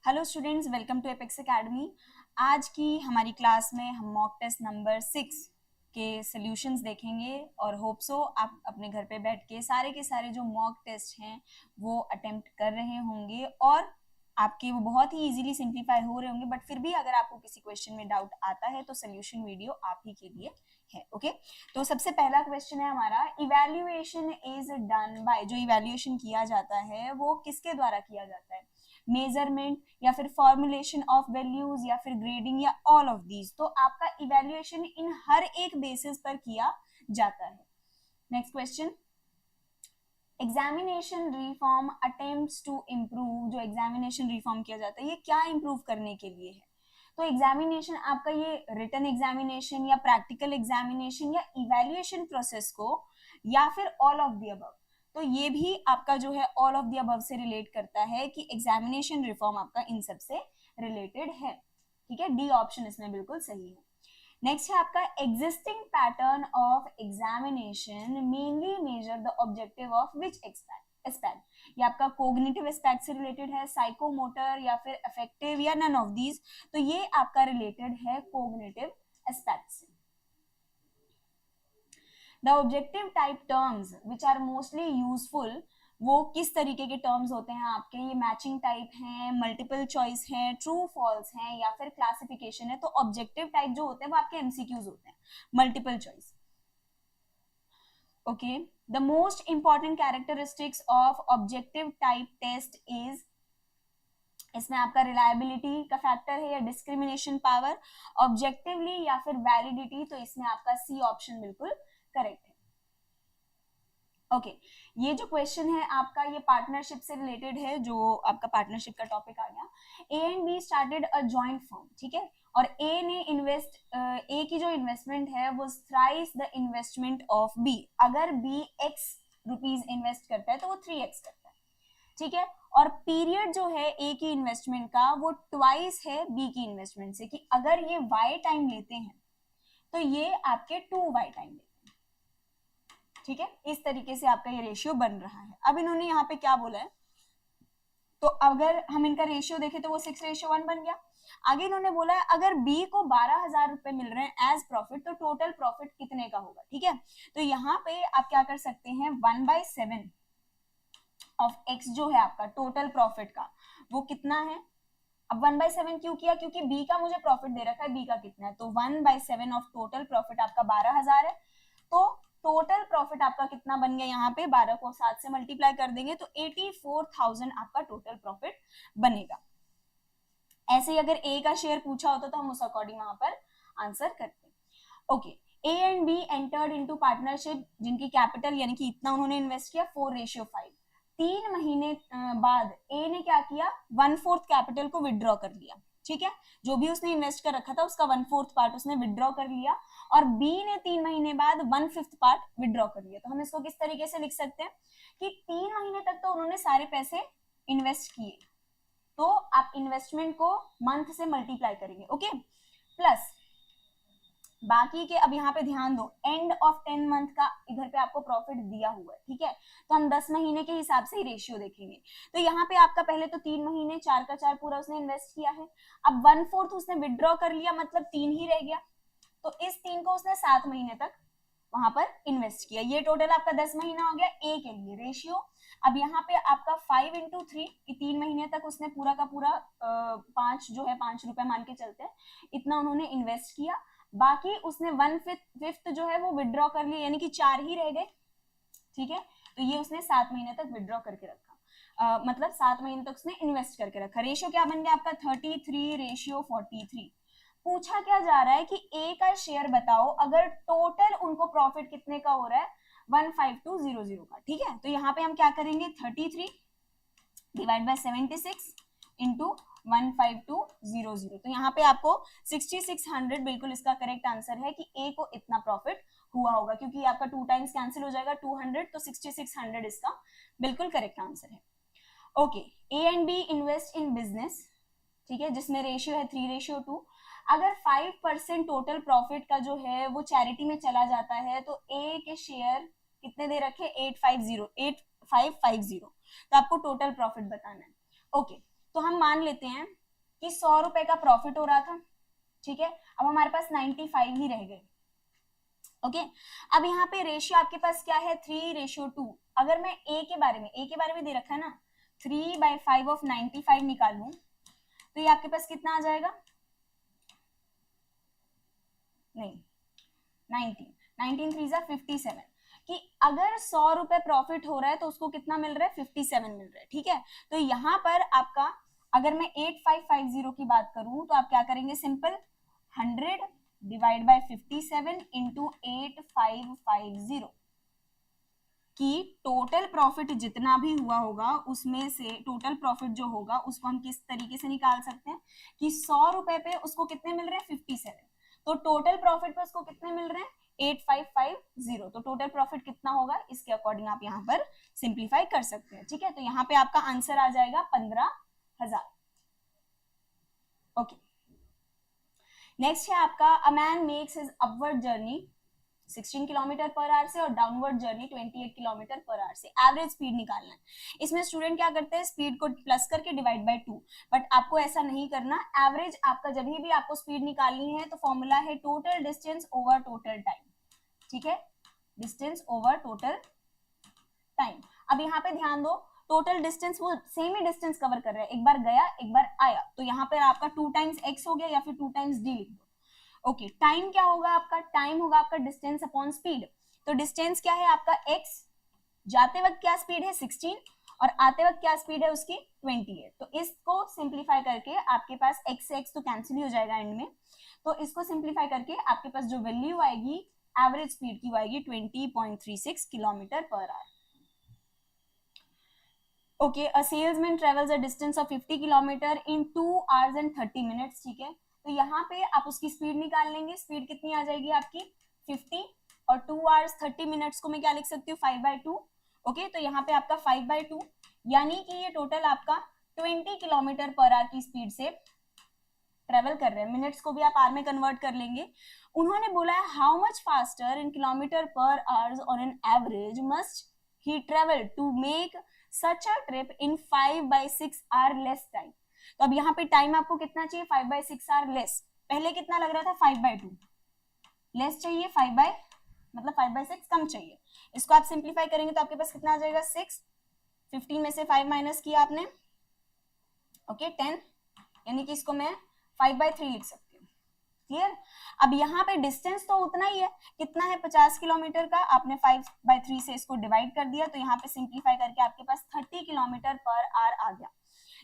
Hello students, welcome to Apex Academy. आज की हमारी क्लास में हम मॉक टेस्ट नंबर 6 के सॉल्यूशंस देखेंगे और होप सो आप अपने घर पे बैठ के सारे जो मॉक टेस्ट हैं वो अटेम्प्ट कर रहे होंगे और आपके वो बहुत ही इजीली सिंप्लीफाई हो रहे होंगे। बट फिर भी अगर आपको किसी क्वेश्चन में डाउट आता है तो सोल्यूशन वीडियो आप ही के लिए है। ओके, तो सबसे पहला क्वेश्चन है हमारा, इवैल्यूएशन इज डन बाय। जो इवैल्यूएशन किया जाता है वो किसके द्वारा किया जाता है? मेजरमेंट या फिर फॉर्मुलेशन ऑफ वैल्यूज या फिर ग्रेडिंग या ऑल ऑफ दीज। तो आपका इवैल्यूएशन इन हर एक बेसिस पर किया जाता है। Next question, examination reform attempts to improve. जो एग्जामिनेशन रिफॉर्म किया जाता है ये क्या इम्प्रूव करने के लिए है? तो एग्जामिनेशन आपका ये रिटन एग्जामिनेशन या प्रैक्टिकल एग्जामिनेशन या इवैल्यूएशन प्रोसेस को या फिर ऑल ऑफ द अबव। तो ये भी आपका जो है ऑल ऑफ द अबव से रिलेट करता है कि एग्जामिनेशन रिफॉर्म आपका इन सब से रिलेटेड है। ठीक है, डी ऑप्शन इसमें बिल्कुल सही है। नेक्स्ट है आपका, existing pattern of examination mainly measure the objective of which aspect. ये आपका कोग्निटिव एस्पेक्ट से रिलेटेड है, साइकोमोटर या फिर अफेक्टिव या नन ऑफ दीज। तो ये आपका रिलेटेड है कोग्निटिव एस्पेक्ट से। The objective type terms which are mostly useful, वो किस तरीके के टर्म्स होते हैं आपके? ये मैचिंग टाइप हैं, मल्टीपल चॉइस है, ट्रू फॉल्स हैं या फिर क्लासिफिकेशन है। तो ऑब्जेक्टिव टाइप जो होते हैं वो आपके एमसीक्यूज होते हैं, multiple choice. Okay, the most important characteristics of objective type test is, इसमें आपका रिलायबिलिटी का फैक्टर है या डिस्क्रिमिनेशन पावर, ऑब्जेक्टिवली या फिर वैलिडिटी। तो इसमें आपका सी ऑप्शन बिल्कुल करेक्ट है। ओके, ये जो क्वेश्चन है आपका ये पार्टनरशिप से रिलेटेड है, जो आपका पार्टनरशिप का टॉपिक आ गया। ए and be started a joint firm, ठीक है, और ए ने ए की जो इन्वेस्टमेंट है वो thrice the investment of B. अगर बी एक्स रुपीज इन्वेस्ट करता है तो वो 3x करता है, ठीक है। और पीरियड जो है ए की इन्वेस्टमेंट का वो ट्वाइस है बी की इन्वेस्टमेंट से, कि अगर ये y टाइम लेते हैं तो ये आपके 2y टाइम लेते हैं, ठीक है। इस तरीके से आपका ये रेशियो बन रहा है। अब इन्होंने यहाँ पे क्या बोला है, तो अगर हम इनका रेशियो देखें तो वो 6:1 बन गया। आगे इन्होंने बोला है अगर बी को 12,000 रुपए मिल रहे हैं एज प्रॉफिट तो टोटल प्रॉफिट कितने का होगा, ठीक है। तो यहाँ पे आप क्या कर सकते हैं, 1/7 ऑफ एक्स जो है आपका टोटल प्रॉफिट का वो कितना है। अब 1/7 क्यों किया? क्योंकि बी का मुझे प्रॉफिट दे रखा है, बी का कितना है, तो 1/7 ऑफ टोटल प्रॉफिट आपका 12,000 है। तो टोटल प्रॉफिट आपका कितना बन गया, यहाँ पे 12 को 7 से मल्टीप्लाई कर देंगे तो 84,000 आपका टोटल प्रॉफिट बनेगा। ऐसे ही अगर ए का शेयर पूछा होता तो हम उस अकॉर्डिंग वहां पर आंसर करते। Okay, A and be entered into partnership, जिनकी कैपिटल यानी कि इतना उन्होंने इन्वेस्ट किया 4:5। 3 महीने बाद ए ने क्या किया, 1/4 कैपिटल को विड्रॉ कर लिया, ठीक है। जो भी उसने इन्वेस्ट कर रखा था उसका 1/4 पार्ट उसने विड्रॉ कर लिया और बी ने 3 महीने बाद 1/5 पार्ट विड्रॉ कर लिया। तो हम इसको किस तरीके से लिख सकते हैं कि 3 महीने तक तो उन्होंने सारे पैसे इन्वेस्ट किए, तो आप इन्वेस्टमेंट को मंथ से मल्टीप्लाई करेंगे, ओके, प्लस बाकी के, अब यहाँ पे ध्यान दो, एंड ऑफ 10 मंथ का इधर पे आपको प्रॉफिट दिया हुआ है, ठीक है। तो हम 10 महीने के हिसाब से ही रेशियो देखेंगे। तो यहाँ पे आपका पहले तो 3 महीने 4 का 4 पूरा उसने इन्वेस्ट किया है। अब 1/4 उसने विड्रॉ कर लिया, मतलब 3 ही रह गया, तो इस 3 को उसने 7 महीने तक वहां पर इन्वेस्ट किया। ये टोटल आपका 10 महीना हो गया ए के लिए रेशियो। अब यहाँ पे आपका 5 × 3 कि 3 महीने तक उसने पूरा का पूरा 5 जो है 5 रुपए मान के चलते हैं, इतना उन्होंने इन्वेस्ट किया। बाकी उसने 1/5 जो है वो विड्रॉ कर लिया, यानी कि 4 ही रह गए, ठीक है। तो ये उसने 7 महीने तक विड्रॉ करके रखा, मतलब 7 महीने तक उसने इन्वेस्ट करके रखा। रेशियो क्या बन गया आपका 33:43। पूछा क्या जा रहा है कि ए का शेयर बताओ अगर टोटल उनको प्रॉफिट कितने का हो रहा है, 15200 का, ठीक है। तो यहाँ पे हम क्या करेंगे, 33 डिवाइड बाय 76 इंटू 15200। तो यहाँ पे आपको 6600 बिल्कुल इसका करेक्ट आंसर है कि ए को इतना प्रॉफिट हुआ होगा, क्योंकि आपका 2 टाइम्स कैंसिल हो जाएगा 200, तो 6600 इसका बिल्कुल करेक्ट आंसर है। Okay, A and B invest in business, ठीक है, जिसमें रेशियो है 3:2। अगर 5% टोटल प्रॉफिट का जो है वो चैरिटी में चला जाता है तो ए के शेयर कितने दे रखे, 8550, तो आपको टोटल प्रॉफिट बताना है। ओके, तो हम मान लेते हैं कि 100 रुपए का प्रॉफिट हो रहा था, ठीक है, अब हमारे पास 95 ही रह गए। ओके, अब यहाँ पे रेशियो आपके पास क्या है, 3:2। अगर मैं ए के बारे में दे रखा है ना, 3/5 ऑफ 95 निकालूं तो ये आपके पास कितना आ जाएगा, नहीं 19 3 57, कि अगर 100 रुपए प्रॉफिट हो रहा है तो उसको कितना मिल रहा है, 57 मिल रहा है, ठीक है। तो यहाँ पर आपका अगर मैं 8550 की बात करूं तो आप क्या करेंगे, सिंपल 100 डिवाइड बाय 57 इंटू 8550, कि टोटल प्रॉफिट जितना भी हुआ होगा उसमें से टोटल प्रॉफिट जो होगा उसको हम किस तरीके से निकाल सकते हैं कि 100 रुपए पे उसको कितने मिल रहे हैं, 57, तो टोटल प्रॉफिट पे उसको कितने मिल रहे हैं, 8550, तो टोटल प्रॉफिट कितना होगा इसके अकॉर्डिंग आप यहाँ पर सिंप्लीफाई कर सकते हैं, ठीक है। तो यहाँ पे आपका आंसर आ जाएगा 15,000। ओके, नेक्स्ट है आपका a man makes his upward journey 16 kilometre per our से और downward journey 28 kilometre per our से, एवरेज स्पीड निकालना है। इसमें स्टूडेंट क्या करते हैं, स्पीड को प्लस करके डिवाइड बाय 2, बट आपको ऐसा नहीं करना। एवरेज आपका जब भी आपको स्पीड निकालनी है तो फॉर्मूला है total distance over total time, ठीक है, डिस्टेंस ओवर टोटल टाइम। अब यहाँ पे ध्यान दो, टोटल डिस्टेंस वो सेम ही डिस्टेंस कवर कर रहा है, एक बार गया एक बार आया, तो यहाँ पर आपका 2 टाइम्स x हो गया या फिर 2 टाइम्स d लिख दो। ओके, टाइम क्या होगा आपका, टाइम होगा आपका डिस्टेंस अपॉन स्पीड। तो डिस्टेंस क्या है आपका x, जाते वक्त क्या स्पीड है 16 और आते वक्त क्या स्पीड है उसकी 28। तो इसको सिंप्लीफाई करके आपके पास x से x तो कैंसिल हो जाएगा एंड में, तो इसको सिंप्लीफाई करके आपके पास जो वैल्यू आएगी एवरेज स्पीड की वो आएगी 20.36 kilometre per our. Okay, a salesman travels a distance of 50 kilometre in 2 hours and 30 minutes, ठीक है। तो यहाँ पे आप उसकी स्पीड निकाल लेंगे, स्पीड कितनी आ जाएगी आपकी 50 और 2 hours 30 minutes को मैं क्या लिख सकती हूँ 5/2। ओके, तो यहाँ पे आपका 5/2 यानी कि ये टोटल आपका 20 किलोमीटर पर आवर की स्पीड से ट्रेवल कर रहे हैं। मिनट्स को भी आप आर में कन्वर्ट कर लेंगे। उन्होंने बोला है how much faster in kilometer per hours on an average must he travel to make such a trip in 5/6 hour less time. तो अब यहाँ पे टाइम आपको कितना चाहिए, 5/6 hour लेस। पहले कितना लग रहा था 5/2, लेस चाहिए 5/6 कम चाहिए। इसको आप सिंप्लीफाई करेंगे तो आपके पास कितना आ जाएगा 6, 15 में से 5 माइनस किया आपने, ओके 10, यानी कि इसको मैं 5/3 लिख सकती हूँ। क्लियर। अब यहाँ पे डिस्टेंस तो उतना ही है, कितना है 50 किलोमीटर का, आपने 5/3 से इसको डिवाइड कर दिया, तो यहाँ पे सिंप्लीफाई करके आपके पास 30 किलोमीटर पर आवर आ गया।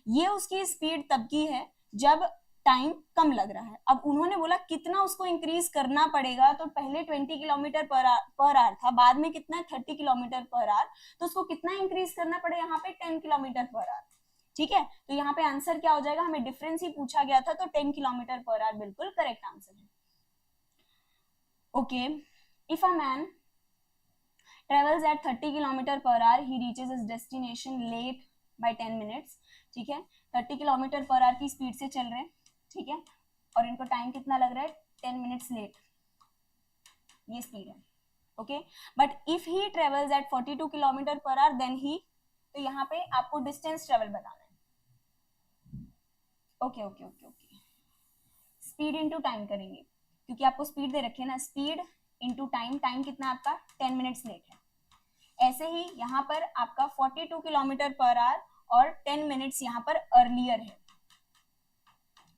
ये उसकी स्पीड तब की है जब टाइम कम लग रहा है। अब उन्होंने बोला कितना उसको इंक्रीज करना पड़ेगा, तो पहले 20 किलोमीटर पर आवर था, बाद में कितना 30 किलोमीटर पर आवर, तो उसको कितना इंक्रीज करना पड़ेगा यहाँ पे 10 किलोमीटर पर आवर, ठीक है। तो यहाँ पे आंसर क्या हो जाएगा, हमें डिफरेंस ही पूछा गया था, तो 10 किलोमीटर पर आवर बिल्कुल करेक्ट आंसर है। Okay, if a man travels at 30 kilometre per our he reaches his destination late by 10 minutes, ठीक है। 30 किलोमीटर पर आवर की स्पीड से चल रहे हैं, ठीक है, और इनको टाइम कितना लग रहा है 10 मिनट्स लेट, ये स्पीड है। Okay, but if he travels at 42 kilometer per hour then he, तो यहाँ पे आपको डिस्टेंस ट्रेवल बताना है। Okay okay okay okay, speed into time करेंगे, क्योंकि आपको स्पीड दे रखे है ना, स्पीड इंटू टाइम, टाइम कितना आपका 10 मिनट्स लेट है। ऐसे ही यहाँ पर आपका 42 किलोमीटर पर आवर और 10 मिनट्स यहाँ पर अर्लियर है,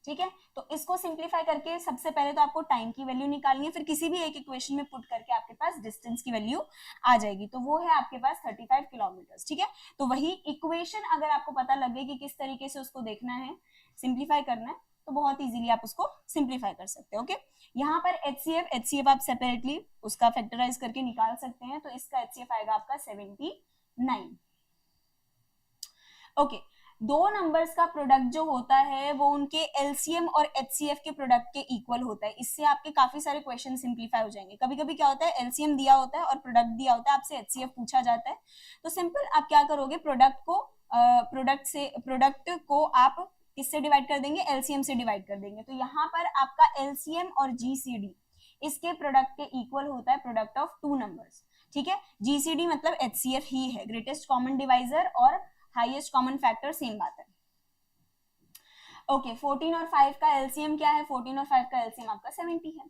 ठीक है। तो इसको सिंप्लीफाई करके सबसे पहले तो आपको टाइम की वैल्यू निकालनी है, फिर किसी भी एक इक्वेशन में पुट करके आपके पास डिस्टेंस की वैल्यू आ जाएगी, तो वो है आपके पास 35 किलोमीटर, ठीक है। तो वही इक्वेशन अगर आपको पता लगे कि किस तरीके से उसको देखना है, सिंप्लीफाई करना है, तो बहुत इजीली आप उसको सिंप्लीफाई कर सकते हैं। ओके, यहाँ पर HCF आप सेपरेटली उसका फैक्टराइज करके निकाल सकते हैं, तो इसका HCF आएगा आपका 79। ओके, दो नंबर्स का प्रोडक्ट जो होता है वो उनके LCM और HCF के प्रोडक्ट के इक्वल होता है। इससे आपके काफी सारे क्वेश्चन सिंप्लीफाई हो जाएंगे। कभी कभी क्या होता है, LCM दिया होता है और प्रोडक्ट दिया होता है, आपसे HCF पूछा जाता है, तो सिंपल आप क्या करोगे, प्रोडक्ट को आप किससे डिवाइड कर देंगे, LCM से डिवाइड कर देंगे। तो यहाँ पर आपका LCM और GCD इसके प्रोडक्ट के इक्वल होता है, प्रोडक्ट ऑफ टू नंबर्स, ठीक है। GCD मतलब HCF ही है, ग्रेटेस्ट कॉमन डिवाइजर और हाईएस्ट कॉमन फैक्टर सेम बात है। ओके 14 और 5 का एलसीएम क्या है? 14 और 5 का एलसीएम आपका 70 है।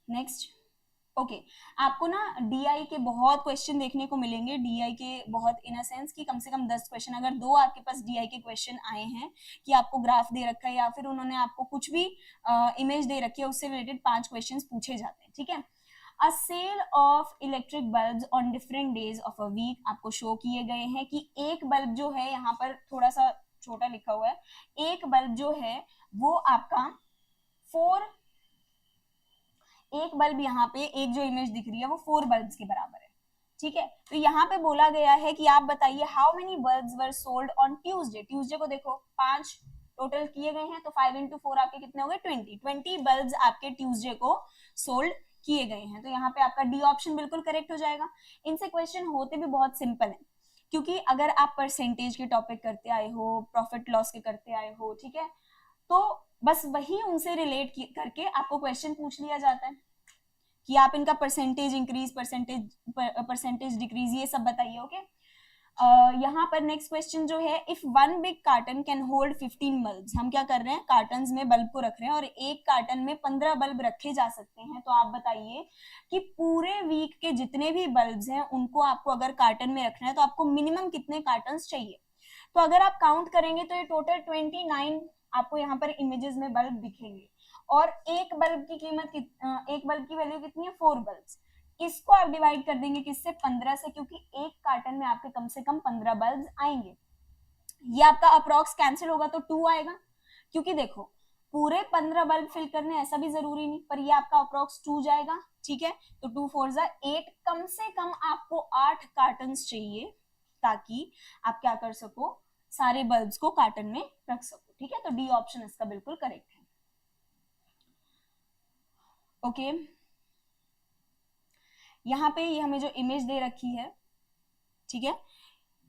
नेक्स्ट ओके आपको ना डीआई के बहुत क्वेश्चन देखने को मिलेंगे, डीआई के बहुत इन अ सेंस कि कम से कम 10 क्वेश्चन, अगर दो आपके पास डीआई के क्वेश्चन आए हैं कि आपको ग्राफ दे रखा है या फिर उन्होंने आपको कुछ भी इमेज दे रखी है उससे रिलेटेड 5 क्वेश्चन पूछे जाते हैं, ठीक है। A sale of electric bulbs on different days of a week आपको शो किए गए हैं कि एक बल्ब जो है, यहाँ पर थोड़ा सा छोटा लिखा हुआ है, एक बल्ब जो है वो आपका 4, एक बल्ब यहाँ पे एक जो इमेज दिख रही है वो 4 बल्ब्स के बराबर है, ठीक है। तो यहाँ पे बोला गया है कि आप बताइए how many bulbs were sold on Tuesday. Tuesday को देखो 5 टोटल किए गए हैं, तो 5 into 4 आपके कितने हो गए? 20 बल्ब्स आपके ट्यूसडे को सोल्ड किए गए हैं। तो यहाँ पे आपका डी ऑप्शन बिल्कुल करेक्ट हो जाएगा। इनसे क्वेश्चन होते भी बहुत सिंपल है, क्योंकि अगर आप परसेंटेज के टॉपिक करते आए हो, प्रॉफिट लॉस के करते आए हो, ठीक है, तो बस वही उनसे रिलेट करके आपको क्वेश्चन पूछ लिया जाता है कि आप इनका परसेंटेज इंक्रीज, परसेंटेज डिक्रीज, ये सब बताइए। ओके यहाँ पर नेक्स्ट क्वेश्चन जो है, if one big carton can hold 15 bulbs, हम क्या कर रहे हैं, कार्टन्स में बल्ब को रख रहे हैं और एक कार्टन में 15 बल्ब रखे जा सकते हैं। तो आप बताइए कि पूरे वीक के जितने भी बल्ब्स हैं उनको आपको अगर कार्टन में रखना है तो आपको मिनिमम कितने कार्टन्स चाहिए। तो अगर आप काउंट करेंगे तो ये टोटल 29 आपको यहाँ पर इमेजेस में बल्ब दिखेंगे, और एक बल्ब की कीमत एक बल्ब की वैल्यू कितनी है? 4 बल्ब्स। इसको आप डिवाइड कर देंगे किससे? 15 से, क्योंकि एक कार्टन में आपके कम से कम 15 बल्ब्स आएंगे। ये आपका अप्रॉक्स कैंसिल होगा तो 2 आएगा, क्योंकि देखो पूरे 15 बल्ब फिल करने ऐसा भी जरूरी नहीं, पर ये आपका अप्रॉक्स 2 जाएगा, ठीक है। तो 2 4 जा 8, कम से कम आपको 8 कार्टन चाहिए ताकि आप क्या कर सको, सारे बल्ब्स को कार्टन में रख सको, ठीक है। तो डी ऑप्शन इसका बिल्कुल करेक्ट है। ओके यहाँ पे ये हमें जो इमेज दे रखी है, ठीक है,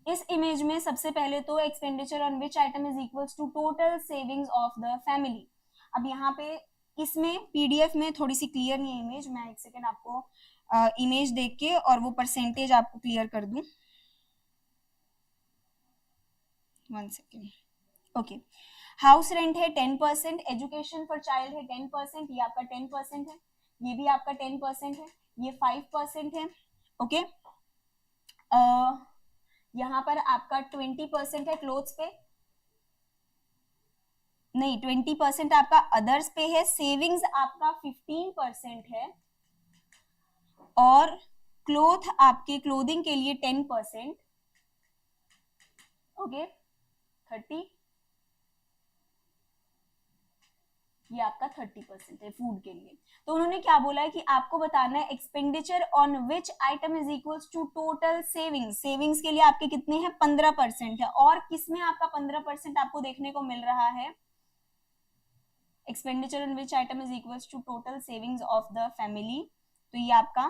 इस इमेज में सबसे पहले तो expenditure on which item is equals to total savings of the family. अब यहाँ पे इसमें पीडीएफ में थोड़ी सी क्लियर नहीं है इमेज, मैं एक सेकेंड आपको इमेज देख के और वो परसेंटेज आपको क्लियर कर दूं, 1 सेकेंड। ओके हाउस रेंट है 10%, एजुकेशन फॉर चाइल्ड है 10%, ये आपका 10% है, ये भी आपका 10% है, ये 5% है। ओके यहाँ पर आपका 20% है क्लोथ्स पे, नहीं 20% आपका अदर्स पे है, सेविंग्स आपका 15% है, और क्लोथ आपके क्लोथिंग के लिए 10%, ओके 30, ये आपका 30% है फूड के लिए। तो उन्होंने क्या बोला है कि आपको बताना है expenditure on which item is equals to total savings. Savings के लिए आपके कितने हैं? 15% है, और किसमें आपका 15% आपको देखने को मिल रहा है? Expenditure on which item is equals to total savings of the family. तो ये आपका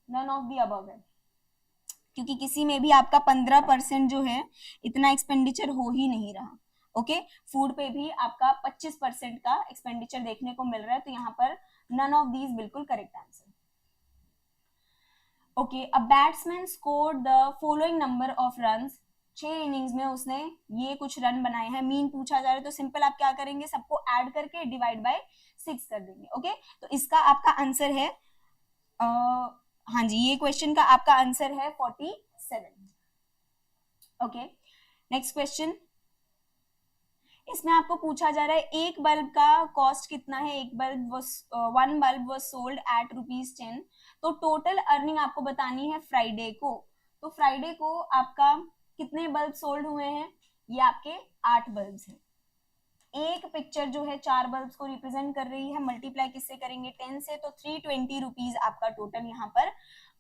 नन ऑफ द अबव है, क्योंकि किसी में भी आपका 15% जो है इतना एक्सपेंडिचर हो ही नहीं रहा। ओके फूड पे भी आपका 25% का एक्सपेंडिचर देखने को मिल रहा है, तो यहाँ पर नन ऑफ दीज बिल्कुल correct answer. Okay a batsman scored the following number of runs, 6 innings में उसने ये कुछ रन बनाए हैं, मीन पूछा जा रहा है तो सिंपल आप क्या करेंगे, सबको ऐड करके डिवाइड बाय 6 कर देंगे। ओके तो इसका आपका आंसर है हाँ जी, ये क्वेश्चन का आपका आंसर है 47। ओके नेक्स्ट क्वेश्चन, इसमें आपको पूछा जा रहा है एक बल्ब का कॉस्ट कितना है, एक bulb one bulb was sold at ₹10, तो टोटल अर्निंग आपको बतानी है फ्राइडे को। तो फ्राइडे को आपका कितने बल्ब सोल्ड हुए हैं? ये आपके 8 बल्ब हैं। एक पिक्चर जो है 4 बल्ब को रिप्रेजेंट कर रही है, मल्टीप्लाई किससे करेंगे? 10 से, तो 320 रुपीज आपका टोटल यहाँ पर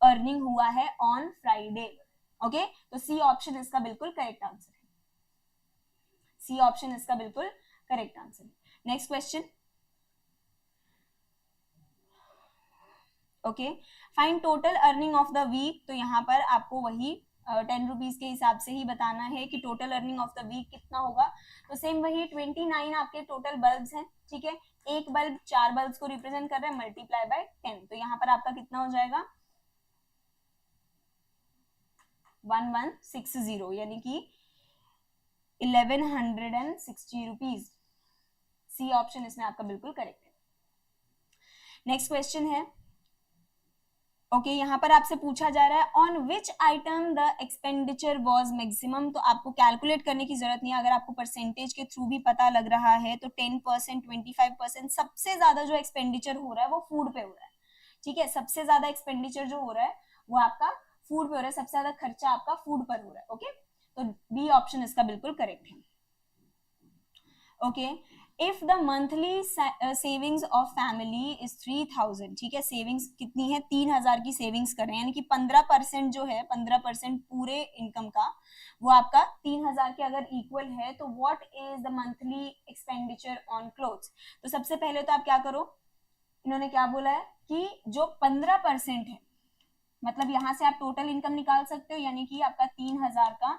अर्निंग हुआ है ऑन फ्राइडे। ओके तो सी ऑप्शन इसका बिल्कुल करेक्ट आंसर है, सी ऑप्शन इसका बिल्कुल करेक्ट आंसर है। Next question, okay find total earning of the week, तो यहाँ पर आपको वही 10 रुपीज के हिसाब से ही बताना है कि total earning of the week कितना होगा। तो सेम वही 29 आपके टोटल बल्ब्स हैं, ठीक है, एक बल्ब 4 बल्ब्स को रिप्रेजेंट कर रहा है, मल्टीप्लाई बाय 10, तो यहाँ पर आपका कितना हो जाएगा 1160, यानी कि 1160 रुपीज। सी ऑप्शन इसमें आपका बिल्कुल करेक्ट है। नेक्स्ट क्वेश्चन है, ओके यहाँ पर आपसे पूछा जा रहा है on which item the expenditure was maximum. तो आपको कैलकुलेट करने की जरूरत नहीं है, अगर आपको परसेंटेज के थ्रू भी पता लग रहा है तो 10%, 25%, सबसे ज्यादा जो एक्सपेंडिचर हो रहा है वो फूड पे हो रहा है। ठीक है, सबसे ज्यादा एक्सपेंडिचर जो हो रहा है वो आपका फूड पे हो रहा है, सबसे ज्यादा खर्चा आपका फूड पर हो रहा है। ओके, तो बी ऑप्शन इसका बिल्कुल करेक्ट है। Okay, if the monthly savings of family is 3000, ठीक है, सेविंग्स कितनी है, 3000 की सेविंग्स कर रहे हैं, यानी कि 15% जो है, 15% पूरे इनकम का वो आपका 3000 के अगर इक्वल है, तो what is the monthly expenditure on clothes. तो सबसे पहले तो आप क्या करो, इन्होंने क्या बोला है कि जो 15% है, मतलब यहां से आप टोटल इनकम निकाल सकते हो, यानी कि आपका 3000 का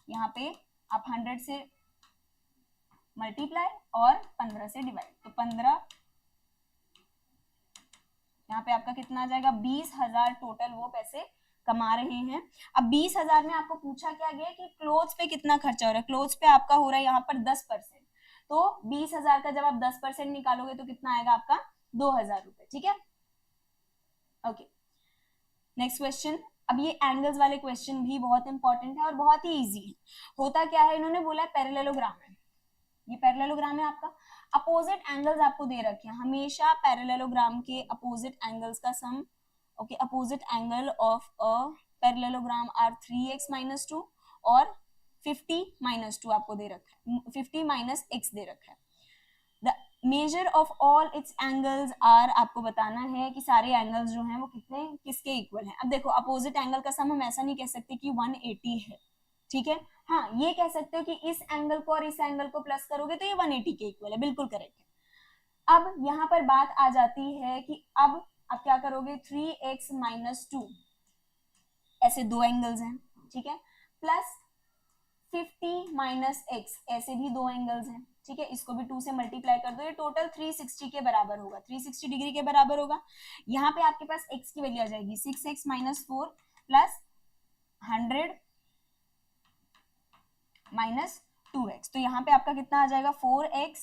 यहाँ पे आप 100 से मल्टीप्लाई और 15 से डिवाइड, तो 15 यहाँ पे आपका कितना आ जाएगा, 20,000 टोटल वो पैसे कमा रहे हैं। अब 20,000 में आपको पूछा क्या गया कि क्लोथ्स पे कितना खर्चा हो रहा है, क्लोथ्स पे आपका हो रहा है यहाँ पर 10%, तो 20,000 का जब आप 10% निकालोगे तो कितना आएगा आपका 2,000 रुपए। ठीक है, ओके नेक्स्ट क्वेश्चन। अब ये एंगल्स वाले क्वेश्चन भी बहुत इंपॉर्टेंट है और बहुत ही इजी है। होता क्या है, इन्होंने बोला पैरेललोग्राम है, ये पैरेललोग्राम है आपका, अपोजिट एंगल्स आपको दे रखे हैं, हमेशा पैरेललोग्राम के अपोजिट एंगल्स का sum, okay, opposite angle of a parallelogram are 3x - 2 और 50 - 2 आपको दे रखा है, 50 - x दे रखा है। The measure of all its angles are, आपको बताना है कि सारे एंगल्स जो हैं वो कितने किसके इक्वल हैं। अब देखो अपोजिट एंगल का सम हम ऐसा नहीं कह सकते कि 180 है, ठीक है, हाँ ये कह सकते हो कि इस एंगल को और इस एंगल को प्लस करोगे तो ये 180 के इक्वल है, बिल्कुल करेक्ट है। अब यहाँ पर बात आ जाती है कि अब आप क्या करोगे, 3x - 2 ऐसे दो एंगल्स हैं, ठीक है, प्लस 50 - x ऐसे भी दो एंगल्स हैं, ठीक है, इसको भी 2 से मल्टीप्लाई कर दो, ये टोटल 360 के बराबर होगा, 360 डिग्री के बराबर होगा। यहाँ पे आपके पास x की वैल्यू आ जाएगी 6x - 4 प्लस 100 माइनस 2x, तो यहाँ पे आपका कितना आ जाएगा 4x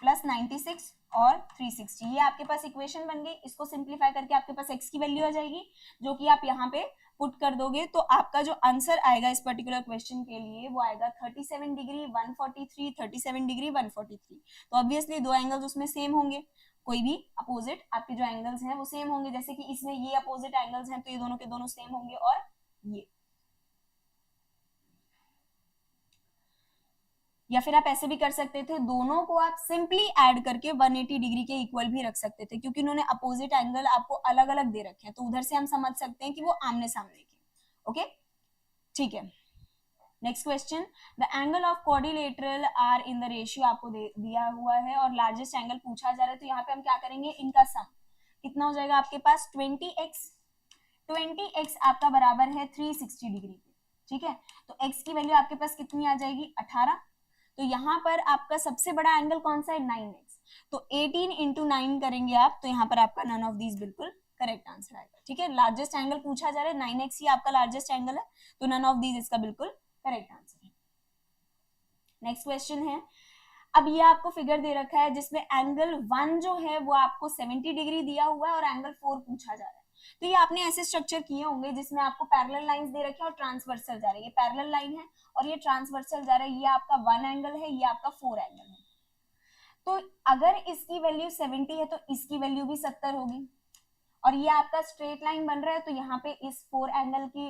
प्लस 96 और 360, ये आपके पास इक्वेशन बन गई। इसको सिंप्लीफाई करके आपके पास x की वैल्यू आ जाएगी, जो कि आप यहाँ पे पुट कर दोगे तो आपका जो आंसर आएगा इस पर्टिकुलर क्वेश्चन के लिए वो आएगा 37 डिग्री 143, 37 डिग्री 143। तो ऑब्वियसली दो एंगल्स उसमें सेम होंगे, कोई भी अपोजिट आपके जो एंगल्स हैं वो सेम होंगे, जैसे कि इसमें ये अपोजिट एंगल्स हैं तो ये दोनों के दोनों सेम होंगे, और ये, या फिर आप ऐसे भी कर सकते थे, दोनों को आप सिंपली ऐड करके 180 डिग्री के इक्वल भी रख सकते थे, क्योंकि उन्होंने अपोजिट एंगल आपको अलग अलग दे रखे हैं, तो उधर से हम समझ सकते हैं कि वो आमने सामने के। ओके ठीक है, next question, the angle of quadrilateral are in the ratio आपको दिया हुआ है और लार्जेस्ट एंगल पूछा जा रहा है, तो यहाँ पे हम क्या करेंगे, इनका सम कितना हो जाएगा आपके पास 20x आपका बराबर है 360 डिग्री के, ठीक है, तो x की वैल्यू आपके पास कितनी आ जाएगी 18, तो यहाँ पर आपका सबसे बड़ा एंगल कौन सा है 9x, तो 18 × 9 करेंगे आप, तो यहाँ पर आपका नन ऑफ दीज बिल्कुल करेक्ट आंसर आएगा। ठीक है, लार्जेस्ट एंगल पूछा जा रहा है, 9x ही आपका लार्जेस्ट एंगल है, तो नन ऑफ दीज इसका बिल्कुल करेक्ट आंसर है। नेक्स्ट क्वेश्चन है, अब ये आपको फिगर दे रखा है जिसमें एंगल 1 जो है वो आपको 70 डिग्री दिया हुआ है और एंगल 4 पूछा जा रहा है। तो ये आपने ऐसे स्ट्रक्चर किए होंगे जिसमें आपको पैरेलल लाइंस दे रखे हैं और ट्रांसवर्सल जा रही है, ये पैरेलल लाइन है और ये ट्रांसवर्सल जा रहा है, ये आपका 1 एंगल है, ये आपका 4 एंगल है। तो अगर इसकी वैल्यू 70 है तो इसकी वैल्यू भी 70 होगी, और ये आपका स्ट्रेट लाइन बन रहा है, तो यहाँ पे इस 4 एंगल की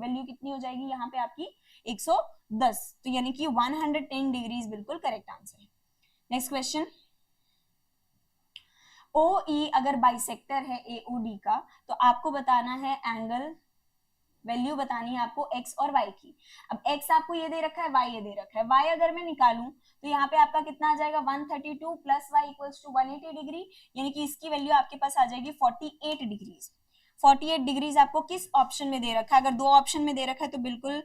वैल्यू कितनी हो जाएगी, यहाँ पे आपकी 110, तो यानी कि 110 डिग्रीज बिल्कुल करेक्ट आंसर है। नेक्स्ट क्वेश्चन, OE अगर बाइसेक्टर है AOD का, तो आपको बताना है एंगल वैल्यू बतानी है आपको x और y की। अब x आपको ये दे रखा है, y ये दे रखा है, y अगर मैं निकालूं तो यहाँ पे आपका कितना आ जाएगा 132 plus y equals to 180 degree, यानी कि इसकी वैल्यू आपके पास आ जाएगी 48 डिग्रीज। 48 डिग्रीज आपको किस ऑप्शन में दे रखा है, अगर दो ऑप्शन में दे रखा है तो बिल्कुल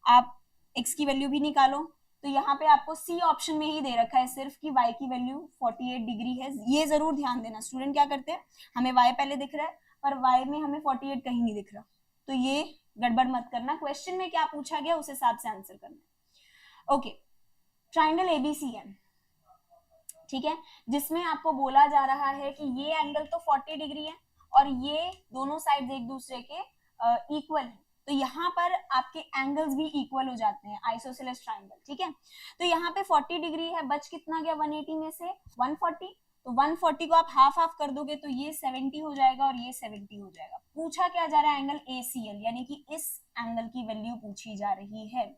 आप x की वैल्यू भी निकालो, तो यहाँ पे आपको C ऑप्शन में ही दे रखा है सिर्फ कि y की वैल्यू 48 डिग्री है। ये जरूर ध्यान देना, स्टूडेंट क्या करते हैं, हमें y पहले दिख रहा है पर y में हमें 48 कहीं नहीं दिख रहा, तो ये गड़बड़ मत करना, क्वेश्चन में क्या पूछा गया उस हिसाब से आंसर करना। ओके, ट्राइंगल एबीसीएन, ठीक है, जिसमें आपको बोला जा रहा है कि ये एंगल तो 40 डिग्री है और ये दोनों साइड्स एक दूसरे के इक्वल है, तो यहाँ पर आपके एंगल्स भी इक्वल हो जाते हैं, आइसोसेलेस ट्राइंगल, ठीक है। तो यहाँ पे 40 डिग्री है, बच कितना गया 180 में से 140, तो 140 को आप हाफ हाफ कर दोगे तो ये 70 हो जाएगा और ये 70 हो जाएगा। पूछा क्या जा रहा है, एंगल ACL, यानी कि इस एंगल की वैल्यू पूछी जा रही है।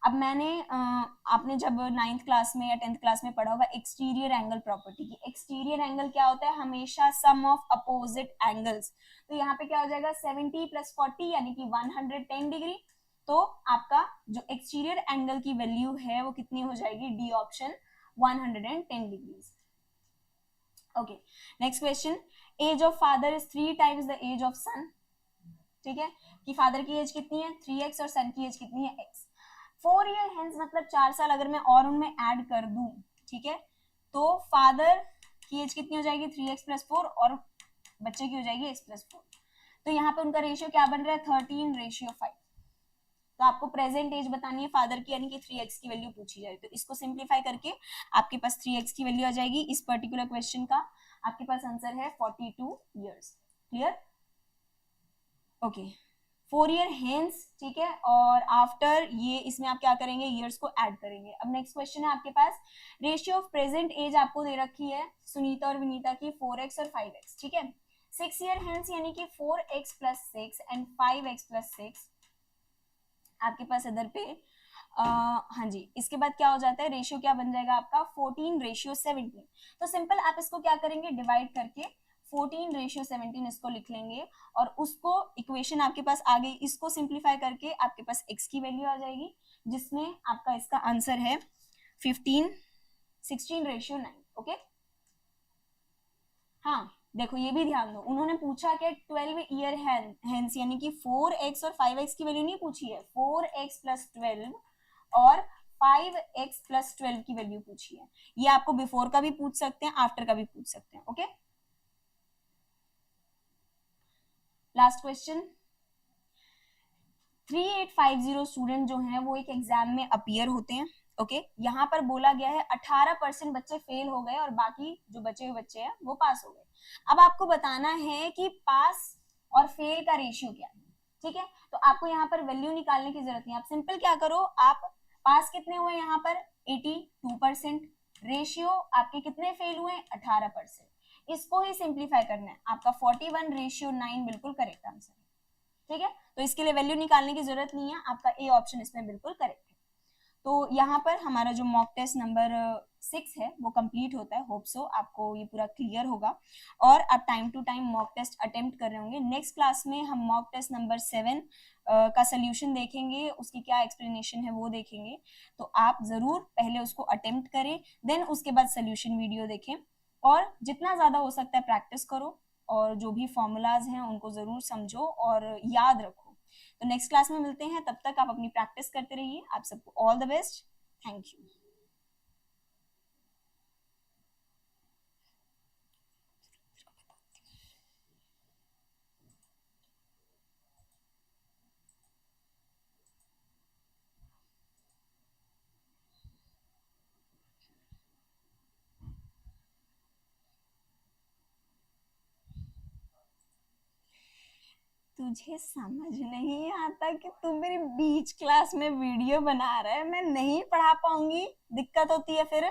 अब मैंने आपने जब 9th क्लास में या 10th क्लास में पढ़ा होगा एक्सटीरियर एंगल प्रॉपर्टी की, एक्सटीरियर एंगल क्या होता है, हमेशा सम ऑफ अपोजिट एंगल्स, तो यहाँ पे क्या हो जाएगा 70 + 40 यानी कि 110 डिग्री, तो आपका जो एक्सटीरियर एंगल की वैल्यू है वो कितनी हो जाएगी, D option 110 degree. Okay, next question, age of father is 3 times the age of son, ठीक है, कि फादर की एज कितनी है 3x और सन की एज कितनी है x। 4 ईयर हेंस मतलब 4 साल अगर मैं और उनमें ऐड कर दूं, ठीक है, तो फादर की एज कितनी हो जाएगी 3x + 4 और बच्चे की हो जाएगी x + 4, तो यहाँ पे उनका रेशियो क्या बन रहा है 13:5। तो आपको प्रेजेंट एज बतानी है फादर की, यानी कि 3x की वैल्यू पूछी जाए, तो इसको सिंप्लीफाई करके आपके पास 3x की वैल्यू आ जाएगी। इस पर्टिकुलर क्वेश्चन का आपके पास आंसर है 42 years. Clear? Okay, 4 year hence, ठीक है, और आफ्टर ये इसमें आप क्या करेंगे, ईयर्स को ऐड करेंगे। अब नेक्स्ट क्वेश्चन है आपके पास, रेशियो ऑफ प्रेजेंट एज आपको दे रखी है सुनीता और विनीता की 4x और 5x, ठीक है। 6 ईयर हेंस यानी कि 4x + 6 एंड 5x + 6 आपके पास इधर पे हाँ जी, इसके बाद क्या हो जाता है, रेशियो क्या बन जाएगा आपका 14:17। तो सिंपल आप इसको क्या करेंगे, डिवाइड करके 14:17 इसको लिख लेंगे और उसको इक्वेशन आपके पास आ गई, इसको सिंप्लीफाई करके आपके पास x की वैल्यू आ जाएगी, जिसमें आपका इसका आंसर है 16:9। ओके, हाँ देखो ये भी ध्यान दो, उन्होंने पूछा कि 12 ईयर हेंस यानी कि 4x और 5x की वैल्यू नहीं पूछी है, 4x + 12 और 5x + 12 की वैल्यू पूछी है। ये आपको बिफोर का भी पूछ सकते हैं, आफ्टर का भी पूछ सकते हैं। ओके, लास्ट क्वेश्चन, 3850 स्टूडेंट जो हैं वो एक एग्जाम में अपीयर होते हैं। ओके, यहाँ पर बोला गया है 18% बच्चे फेल हो गए और बाकी जो बचे हुए बच्चे हैं वो पास हो गए। अब आपको बताना है कि पास और फेल का रेशियो क्या है, ठीक है। तो आपको यहाँ पर वैल्यू निकालने की जरूरत नहीं, आप सिंपल क्या करो, आप पास कितने हुए यहाँ पर 82%, रेशियो आपके कितने फेल हुए 18%, इसको ही सिंप्लीफाई करना है। आपका 41:9 बिल्कुल करेक्ट आंसर है, ठीक है। तो इसके लिए वैल्यू निकालने की जरूरत नहीं है, आपका ए ऑप्शन इसमें बिल्कुल करेक्ट है। तो यहाँ पर हमारा जो मॉक टेस्ट नंबर 6 है वो कंप्लीट होता है। होप सो आपको ये पूरा क्लियर होगा और आप time to time mock test attempt कर रहे होंगे। नेक्स्ट क्लास में हम मॉक टेस्ट नंबर 7 का सोल्यूशन देखेंगे, उसकी क्या एक्सप्लेनेशन है वो देखेंगे। तो आप जरूर पहले उसको अटेम्प्ट करें, देन उसके बाद सोल्यूशन वीडियो देखें और जितना ज्यादा हो सकता है प्रैक्टिस करो और जो भी फॉर्मूलाज हैं उनको जरूर समझो और याद रखो। तो नेक्स्ट क्लास में मिलते हैं, तब तक आप अपनी प्रैक्टिस करते रहिए। आप सबको all the best, thank you. तुझे समझ नहीं आता कि तू मेरी बीच क्लास में वीडियो बना रहा है, मैं नहीं पढ़ा पाऊंगी, दिक्कत होती है फिर।